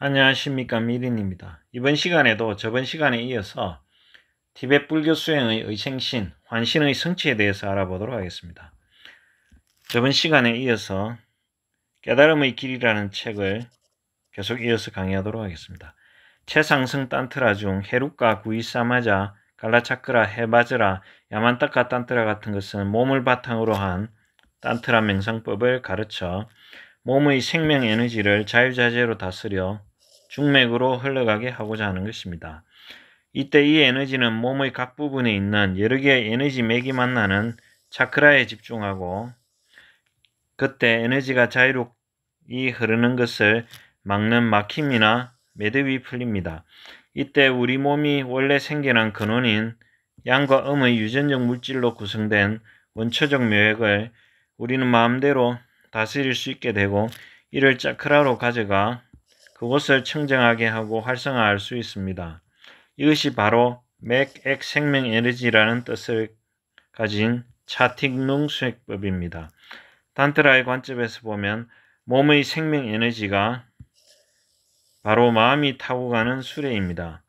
안녕하십니까, 미린입니다. 이번 시간에도 저번 시간에 이어서 티베트 불교 수행의 의생신, 환신의 성취에 대해서 알아보도록 하겠습니다. 저번 시간에 이어서 깨달음의 길이라는 책을 계속 이어서 강의하도록 하겠습니다. 최상승 단트라 중 헤루카, 구이사마자, 갈라차크라, 헤바즈라, 야만타카 단트라 같은 것은 몸을 바탕으로 한 단트라 명상법을 가르쳐 몸의 생명 에너지를 자유자재로 다스려 중맥으로 흘러가게 하고자 하는 것입니다. 이때 이 에너지는 몸의 각 부분에 있는 여러 개의 에너지 맥이 만나는 차크라에 집중하고 그때 에너지가 자유롭게 흐르는 것을 막는 막힘이나 매듭이 풀립니다. 이때 우리 몸이 원래 생겨난 근원인 양과 음의 유전적 물질로 구성된 원초적 묘액을 우리는 마음대로 다스릴 수 있게 되고 이를 차크라로 가져가 그곳을 청정하게 하고 활성화할 수 있습니다. 이것이 바로 맥, 생명 에너지라는 뜻을 가진 차틱룽 수행법입니다. 단트라의 관점에서 보면 몸의 생명 에너지가 바로 마음이 타고 가는 수레입니다.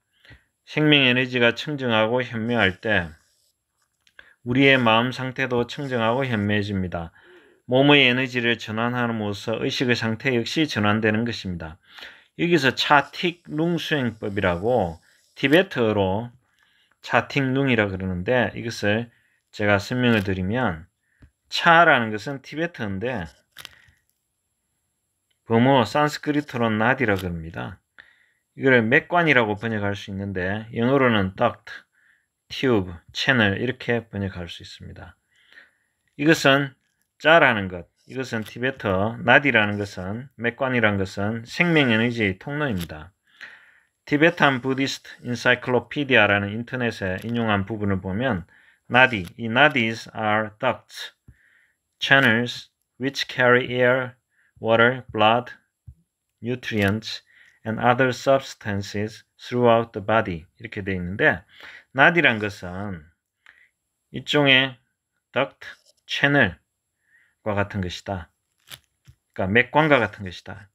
생명 에너지가 청정하고 현묘할 때 우리의 마음 상태도 청정하고 현묘해집니다. 몸의 에너지를 전환함으로써 의식의 상태 역시 전환되는 것입니다. 여기서 차틱룽 수행법이라고 티베트어로 차틱룽이라 그러는데 이것을 제가 설명을 드리면 차라는 것은 티베트어인데 버모 산스크리트로 나디라 그럽니다. 이걸 맥관이라고 번역할 수 있는데 영어로는 duct, tube, channel 이렇게 번역할 수 있습니다. 이것은 짜라는 것, 이것은 티베트어, 나디라는 것은, 맥관이라는 것은 생명 에너지의 통로입니다. 티베탄 부디스트 인사이클로피디아라는 인터넷에 인용한 부분을 보면 나디, 이 nadis are ducts, channels which carry air, water, blood, nutrients, and other substances throughout the body 이렇게 되어 있는데 나디란 것은 일종의 duct, channel과 같은 것이다. 그러니까 맥관과 같은 것이다.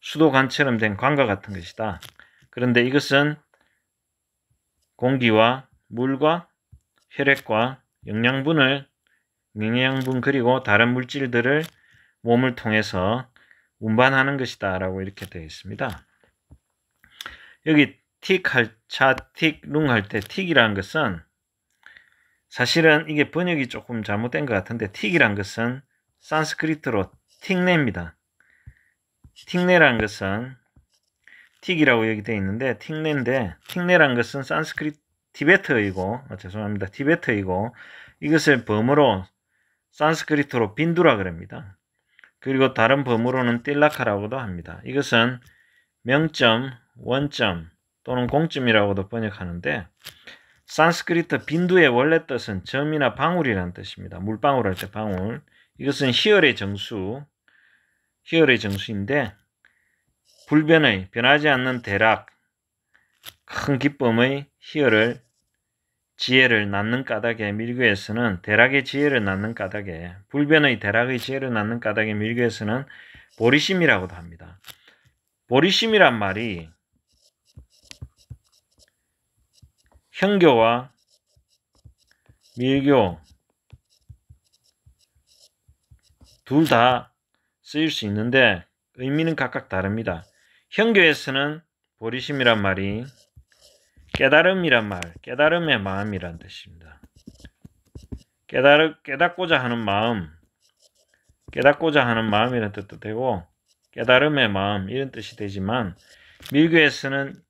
수도관처럼 된 관과 같은 것이다. 그런데 이것은 공기와 물과 혈액과 영양분 그리고 다른 물질들을 몸을 통해서 운반하는 것이다 라고 이렇게 되어 있습니다. 여기 차틱룽 할 때 틱이라는 것은 사실은 이게 번역이 조금 잘못된 것 같은데 틱이란 것은 산스크리트로 틱네입니다. 틱네라는 것은 틱이라고 여기 되어 있는데 틱네인데 틱네라는 것은 산스크리트 티베트어이고 죄송합니다. 티베트어이고 이것을 범어로 산스크리트로 빈두라 그럽니다. 그리고 다른 범어로는 띨라카라고도 합니다. 이것은 명점, 원점 또는 공점이라고도 번역하는데 산스크리트 빈두의 원래 뜻은 점이나 방울이라는 뜻입니다. 물방울 할 때 방울. 이것은 희열의 정수인데 불변의 변하지 않는 대락, 큰 기쁨의 희열을 지혜를 낳는 까닭에 밀교에서는 대락의 지혜를 낳는 까닭에 불변의 대락의 지혜를 낳는 까닭에 밀교에서는 보리심이라고도 합니다. 보리심이란 말이 현교와 밀교 둘 다 쓰일 수 있는데 의미는 각각 다릅니다. 현교에서는 보리심이란 말이 깨달음이란 말, 깨달음의 마음이란 뜻입니다. 깨닫고자 하는 마음, 깨닫고자 하는 마음이라는 뜻도 되고 깨달음의 마음 이런 뜻이 되지만 밀교에서는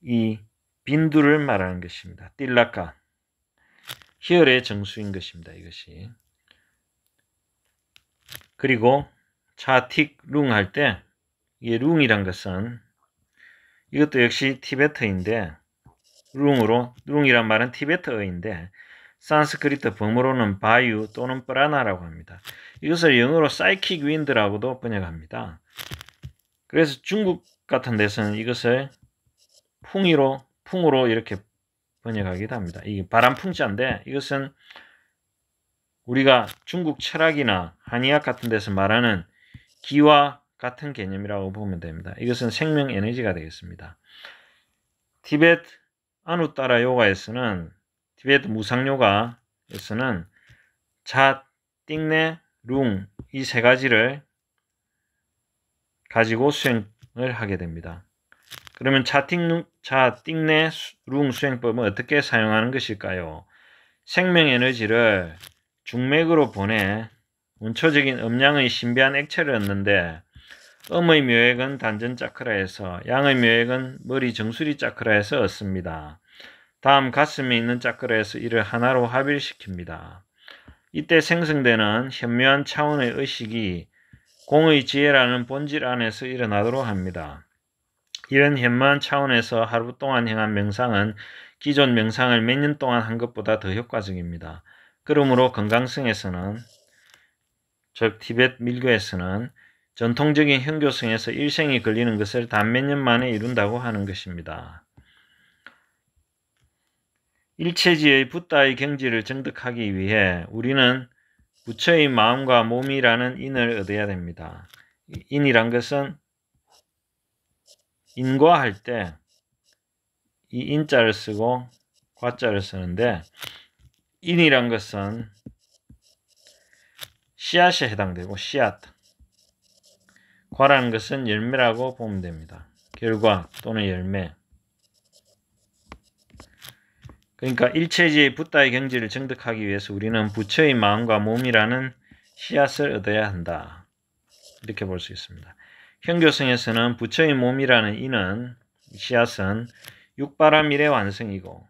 이 빈두를 말하는 것입니다. 띨라카, 희열의 정수인 것입니다. 이것이. 그리고 차틱 룽 할 때 이게 룽이란 것은 이것도 역시 티베트인데 룽이란 말은 티베트어인데 산스크리트 범어로는 바유 또는 프라나라고 합니다. 이것을 영어로 사이킥 윈드라고도 번역합니다. 그래서 중국 같은 데서는 이것을 풍으로 이렇게 번역하기도 합니다. 이게 바람풍자인데 이것은 우리가 중국 철학이나 한의학 같은 데서 말하는 기와 같은 개념이라고 보면 됩니다. 이것은 생명 에너지가 되겠습니다. 티베트 아누따라 요가에서는 티베트 무상 요가에서는 자, 띵네, 룽 이 세 가지를 가지고 수행을 하게 됩니다. 그러면 자, 띵네, 룽 수행법은 어떻게 사용하는 것일까요? 생명 에너지를 중맥으로 보내 원초적인 음양의 신비한 액체를 얻는데 음의 묘액은 단전 차크라에서 양의 묘액은 머리 정수리 차크라에서 얻습니다. 다음 가슴에 있는 차크라에서 이를 하나로 합일시킵니다. 이때 생성되는 현묘한 차원의 의식이 공의 지혜라는 본질 안에서 일어나도록 합니다. 이런 현묘한 차원에서 하루 동안 행한 명상은 기존 명상을 몇 년 동안 한 것보다 더 효과적입니다. 그러므로 건강성에서는 즉 티베트 밀교에서는 전통적인 현교성에서 일생이 걸리는 것을 단 몇 년 만에 이룬다고 하는 것입니다. 일체지의 붓다의 경지를 정득하기 위해 우리는 부처의 마음과 몸이라는 인을 얻어야 됩니다. 인이란 것은 인과할 때 이 인자를 쓰고 과자를 쓰는데 인이란 것은 씨앗에 해당되고 씨앗, 과라는 것은 열매라고 보면 됩니다. 결과 또는 열매. 그러니까 일체지의 붓다의 경지를 정득하기 위해서 우리는 부처의 마음과 몸이라는 씨앗을 얻어야 한다. 이렇게 볼 수 있습니다. 현교성에서는 부처의 몸이라는 이는 씨앗은 육바라밀의 완성이고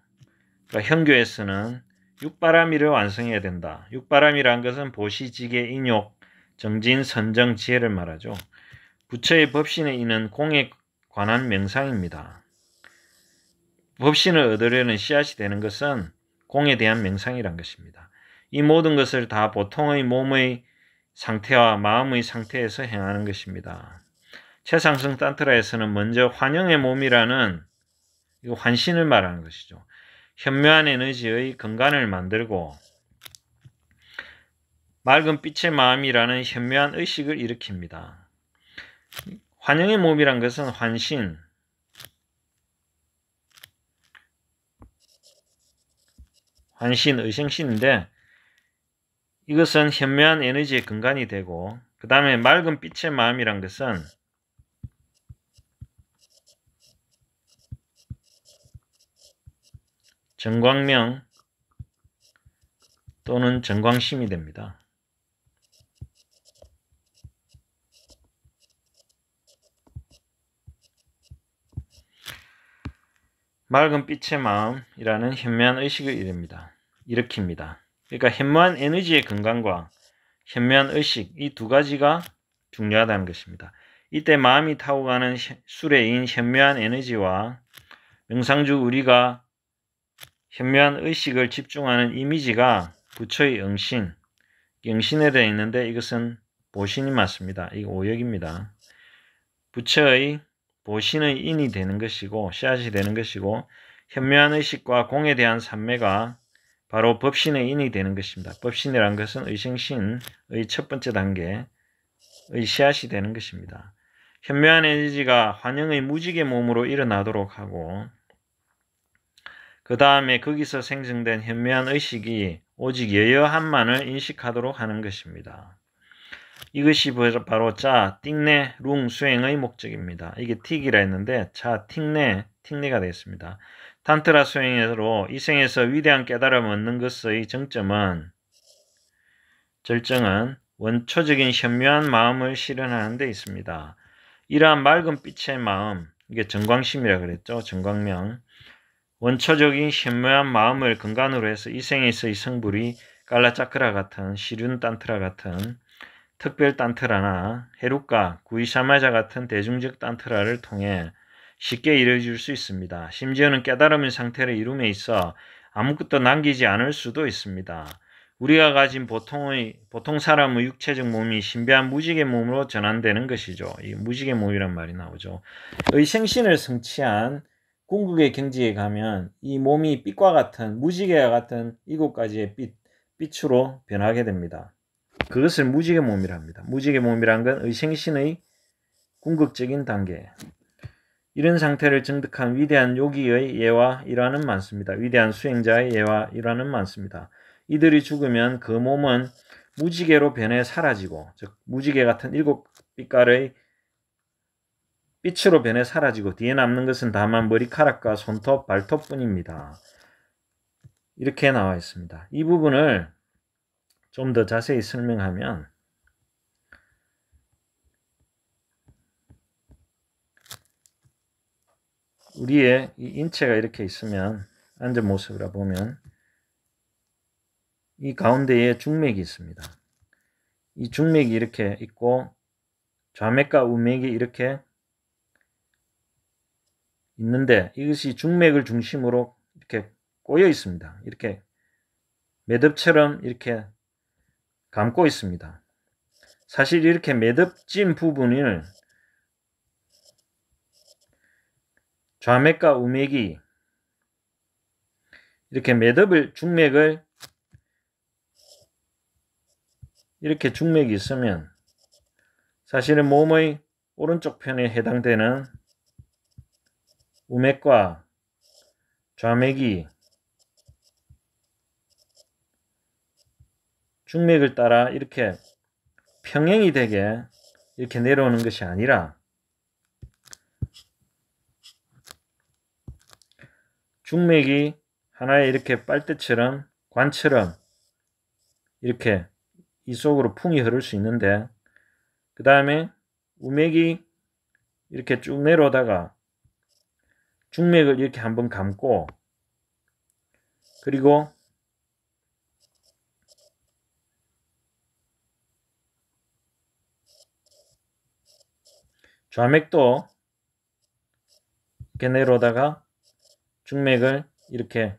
그러니까 현교에서는 육바라밀을 완성해야 된다. 육바라밀이란 것은 보시지계, 인욕, 정진, 선정, 지혜를 말하죠. 부처의 법신의 이는 공에 관한 명상입니다. 법신을 얻으려는 씨앗이 되는 것은 공에 대한 명상이란 것입니다. 이 모든 것을 다 보통의 몸의 상태와 마음의 상태에서 행하는 것입니다. 최상승 탄트라에서는 먼저 환영의 몸이라는 환신을 말하는 것이죠. 현묘한 에너지의 근간을 만들고 맑은 빛의 마음이라는 현묘한 의식을 일으킵니다. 환영의 몸이란 것은 환신, 의생신인데 이것은 현묘한 에너지의 근간이 되고 그 다음에 맑은 빛의 마음이란 것은 정광명 또는 정광심이 됩니다. 맑은 빛의 마음이라는 현묘한 의식을 일으킵니다. 그러니까 현묘한 에너지의 근간과 현묘한 의식 이 두 가지가 중요하다는 것입니다. 이때 마음이 타고 가는 수레인 현묘한 에너지와 명상 중 우리가 현묘한 의식을 집중하는 이미지가 부처의 영신에 되어 있는데 이것은 보신이 맞습니다. 이거 오역입니다. 부처의 보신의 인이 되는 것이고 씨앗이 되는 것이고 현묘한 의식과 공에 대한 삼매가 바로 법신의 인이 되는 것입니다. 법신이라는 것은 의생신의 첫 번째 단계의 씨앗이 되는 것입니다. 현묘한 에너지가 환영의 무지개 몸으로 일어나도록 하고 그 다음에 거기서 생성된 현묘한 의식이 오직 여여함만을 인식하도록 하는 것입니다. 이것이 바로 자, 띵내, 룽 수행의 목적입니다. 이게 틱이라 했는데 자, 틱내가 되었습니다. 탄트라 수행으로 이생에서 위대한 깨달음을 얻는 것의 절정은 원초적인 현묘한 마음을 실현하는 데 있습니다. 이러한 맑은 빛의 마음, 이게 정광심이라 그랬죠. 정광명. 원초적인 현묘한 마음을 근간으로 해서 이생에서의 성불이 깔라차크라 같은 시륜 단트라 같은 특별 단트라나 헤루카, 구이샤마자 같은 대중적 단트라를 통해 쉽게 이루어질 수 있습니다. 심지어는 깨달음의 상태를 이룸에 있어 아무것도 남기지 않을 수도 있습니다. 우리가 가진 보통 사람의 육체적 몸이 신비한 무지개 몸으로 전환되는 것이죠. 이 무지개 몸이란 말이 나오죠. 의생신을 성취한 궁극의 경지에 가면 이 몸이 빛과 같은 무지개와 같은 7가지의 빛으로 변하게 됩니다. 그것을 무지개 몸이라 합니다. 무지개 몸이란 건 의생신의 궁극적인 단계. 이런 상태를 증득한 위대한 요기의 예와 일화는 많습니다. 위대한 수행자의 예와 일화는 많습니다. 이들이 죽으면 그 몸은 무지개로 변해 사라지고, 즉 무지개 같은 7빛깔의 빛으로 변해 사라지고 뒤에 남는 것은 다만 머리카락과 손톱, 발톱뿐입니다. 이렇게 나와 있습니다. 이 부분을 좀 더 자세히 설명하면 우리의 이 인체가 이렇게 있으면 앉은 모습이라 보면 이 가운데에 중맥이 있습니다. 이 중맥이 이렇게 있고 좌맥과 우맥이 이렇게 있는데 이것이 중맥을 중심으로 이렇게 꼬여 있습니다. 이렇게 매듭처럼 이렇게 감고 있습니다. 사실 이렇게 매듭진 부분을 좌맥과 우맥이 이렇게 중맥을 이렇게 중맥이 있으면 사실은 몸의 오른쪽 편에 해당되는 우맥과 좌맥이 중맥을 따라 이렇게 평행이 되게 이렇게 내려오는 것이 아니라 중맥이 하나의 이렇게 빨대처럼 관처럼 이렇게 이 속으로 풍이 흐를 수 있는데 그 다음에 우맥이 이렇게 쭉 내려오다가 중맥을 이렇게 한번 감고 그리고 좌맥도 이렇게 내려오다가 중맥을 이렇게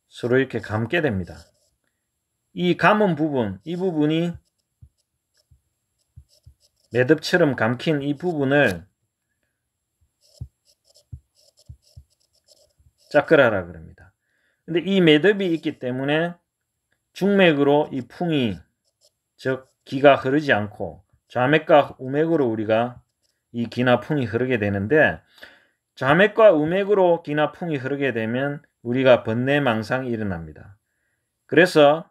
서로 이렇게 감게 됩니다. 이 감은 부분, 이 부분이 매듭처럼 감긴 이 부분을 짜크라라 그럽니다. 근데 이 매듭이 있기 때문에 중맥으로 이 풍이, 즉 기가 흐르지 않고 좌맥과 우맥으로 우리가 이 기나 풍이 흐르게 되는데 좌맥과 우맥으로 기나 풍이 흐르게 되면 우리가 번뇌망상이 일어납니다. 그래서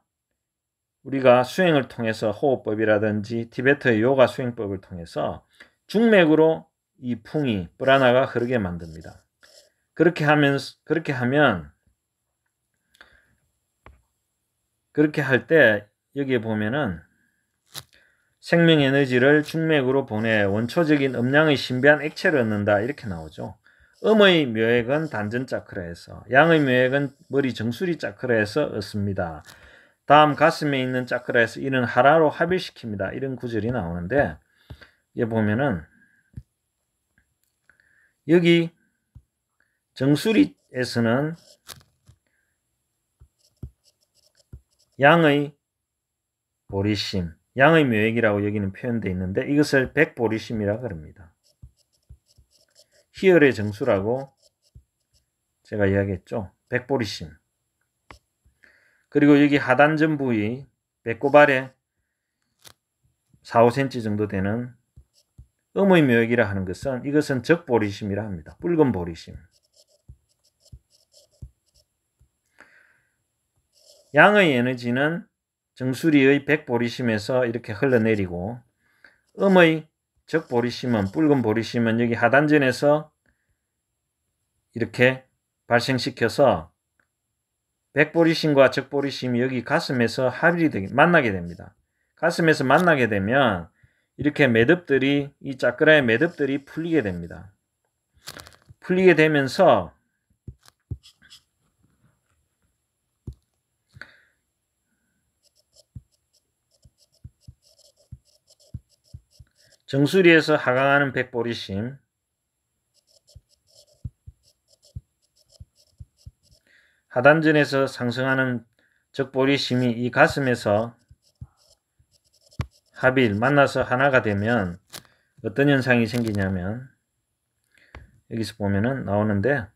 우리가 수행을 통해서 호흡법이라든지 티베트의 요가 수행법을 통해서 중맥으로 이 풍이 프라나가 흐르게 만듭니다. 그렇게 할 때 여기에 보면은 생명 에너지를 중맥으로 보내 원초적인 음양의 신비한 액체를 얻는다 이렇게 나오죠. 음의 묘액은 단전 차크라에서, 양의 묘액은 머리 정수리 차크라에서 얻습니다. 다음 가슴에 있는 차크라에서 이는 하라로 합일시킵니다. 이런 구절이 나오는데 여기 보면은 여기 정수리에서는 양의 보리심, 양의 묘액이라고 여기는 표현되어 있는데 이것을 백보리심이라고 합니다. 희열의 정수라고 제가 이야기했죠. 백보리심. 그리고 여기 하단전 부위 배꼽아래 4, 5cm 정도 되는 음의 묘액이라 하는 것은 이것은 적보리심이라 합니다. 붉은 보리심. 양의 에너지는 정수리의 백보리심에서 이렇게 흘러내리고 음의 적보리심은 붉은 보리심은 여기 하단전에서 이렇게 발생시켜서 백보리심과 적보리심이 여기 가슴에서 합일이 만나게 됩니다. 가슴에서 만나게 되면 이렇게 매듭들이 이 짜크라의 매듭들이 풀리게 됩니다. 풀리게 되면서 정수리에서 하강하는 백보리심, 하단전에서 상승하는 적보리심이 이 가슴에서 합일 만나서 하나가 되면 어떤 현상이 생기냐면 여기서 보면은 나오는데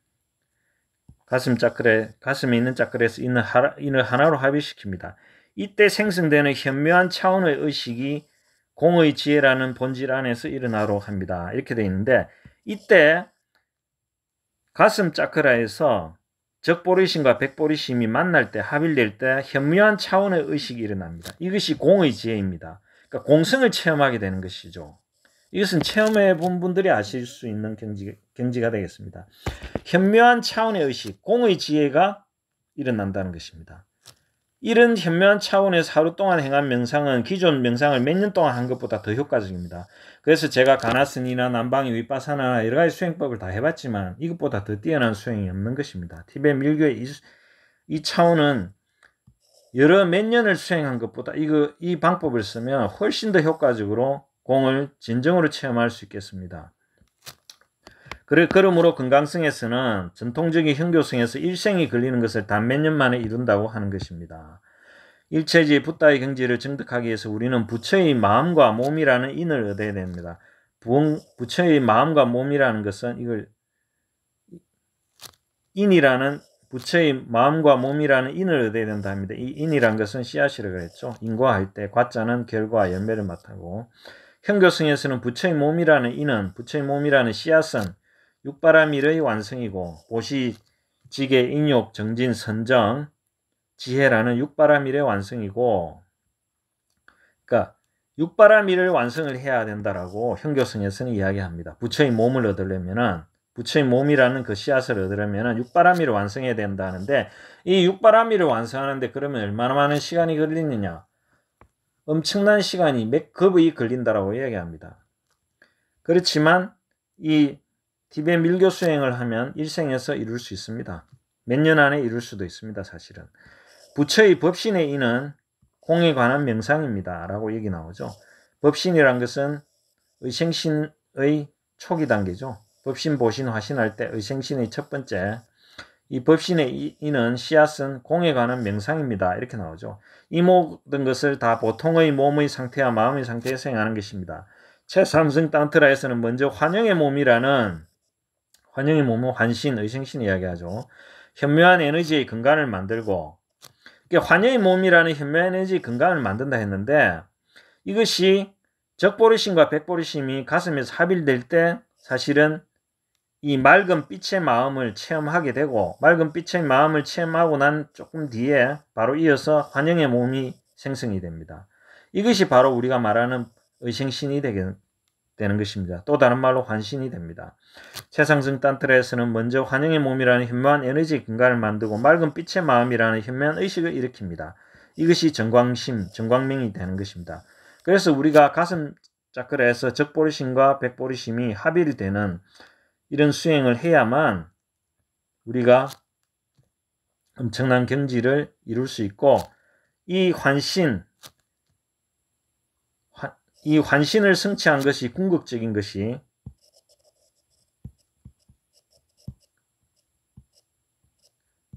가슴에 있는 짜크라에서 인을 하나로 합일시킵니다. 이때 생성되는 현묘한 차원의 의식이 공의 지혜라는 본질 안에서 일어나도록 합니다. 이렇게 되어 있는데 이때 가슴 짜크라에서 적보리심과 백보리심이 만날 때 합일될 때 현묘한 차원의 의식이 일어납니다. 이것이 공의 지혜입니다. 그러니까 공성을 체험하게 되는 것이죠. 이것은 체험해 본 분들이 아실 수 있는 경지가 되겠습니다. 현묘한 차원의 의식, 공의 지혜가 일어난다는 것입니다. 이런 현묘한 차원에서 하루 동안 행한 명상은 기존 명상을 몇 년 동안 한 것보다 더 효과적입니다. 그래서 제가 가나스니나 남방이 위파사나나 여러 가지 수행법을 다 해봤지만 이것보다 더 뛰어난 수행이 없는 것입니다. 티베트 밀교의 이 차원은 여러 몇 년을 수행한 것보다 이 방법을 쓰면 훨씬 더 효과적으로 공을 진정으로 체험할 수 있겠습니다. 그러므로 건강성에서는 전통적인 형교성에서 일생이 걸리는 것을 단 몇 년 만에 이룬다고 하는 것입니다. 일체지 붓다의 경지를 정득하기 위해서 우리는 부처의 마음과 몸이라는 인을 얻어야 됩니다. 부처의 마음과 몸이라는 것은 이걸 인이라는 부처의 마음과 몸이라는 인을 얻어야 된다 합니다. 이 인이란 것은 씨앗이라고 그랬죠. 인과할 때 과자는 결과 열매를 맡고 형교성에서는 부처의 몸이라는 인은 부처의 몸이라는 씨앗은 육바라밀의 완성이고 보시, 지계, 인욕, 정진, 선정, 지혜라는 육바라밀의 완성이고 그러니까 육바라밀을 완성을 해야 된다라고 형교성에서는 이야기합니다. 부처의 몸을 얻으려면은 부처의 몸이라는 그 씨앗을 얻으려면 육바라밀을 완성해야 된다는데 이 육바라밀을 완성하는데 그러면 얼마나 많은 시간이 걸리느냐? 엄청난 시간이 몇 급이 걸린다라고 이야기합니다. 그렇지만 이 티베트 밀교 수행을 하면 일생에서 이룰 수 있습니다. 몇 년 안에 이룰 수도 있습니다. 사실은. 부처의 법신의 인은 공에 관한 명상입니다. 라고 얘기 나오죠. 법신이란 것은 의생신의 초기 단계죠. 법신, 보신, 화신할 때 의생신의 첫 번째 이 법신의 인은 씨앗은 공에 관한 명상입니다. 이렇게 나오죠. 이 모든 것을 다 보통의 몸의 상태와 마음의 상태에서 행하는 것입니다. 최삼승 땅트라에서는 먼저 환영의 몸은 환신, 의생신 이야기하죠. 현묘한 에너지의 근간을 만들고 환영의 몸이라는 현묘한 에너지의 근간을 만든다 했는데 이것이 적보리심과 백보리심이 가슴에서 합일될 때 사실은 이 맑은 빛의 마음을 체험하게 되고 맑은 빛의 마음을 체험하고 난 조금 뒤에 바로 이어서 환영의 몸이 생성이 됩니다. 이것이 바로 우리가 말하는 의생신이 되는 것입니다. 또 다른 말로 환신이 됩니다. 최상승 단트라에서는 먼저 환영의 몸이라는 현묘한 에너지의 근간을 만들고 맑은 빛의 마음이라는 현묘한 의식을 일으킵니다. 이것이 정광명이 되는 것입니다. 그래서 우리가 가슴 차크라에서 적보리심과 백보리심이 합일이 되는 이런 수행을 해야만 우리가 엄청난 경지를 이룰 수 있고 이 환신을 성취한 것이 궁극적인 것이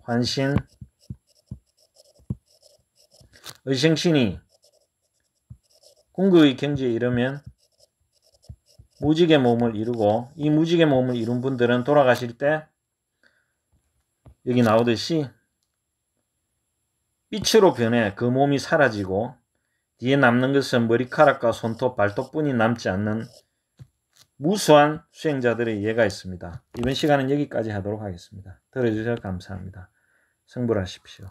환신, 의생신이 궁극의 경지에 이르면 무지개 몸을 이루고 이 무지개 몸을 이룬 분들은 돌아가실 때 여기 나오듯이 빛으로 변해 그 몸이 사라지고 뒤에 남는 것은 머리카락과 손톱, 발톱뿐이 남지 않는 무수한 수행자들의 예가 있습니다. 이번 시간은 여기까지 하도록 하겠습니다. 들어주셔서 감사합니다. 성불하십시오.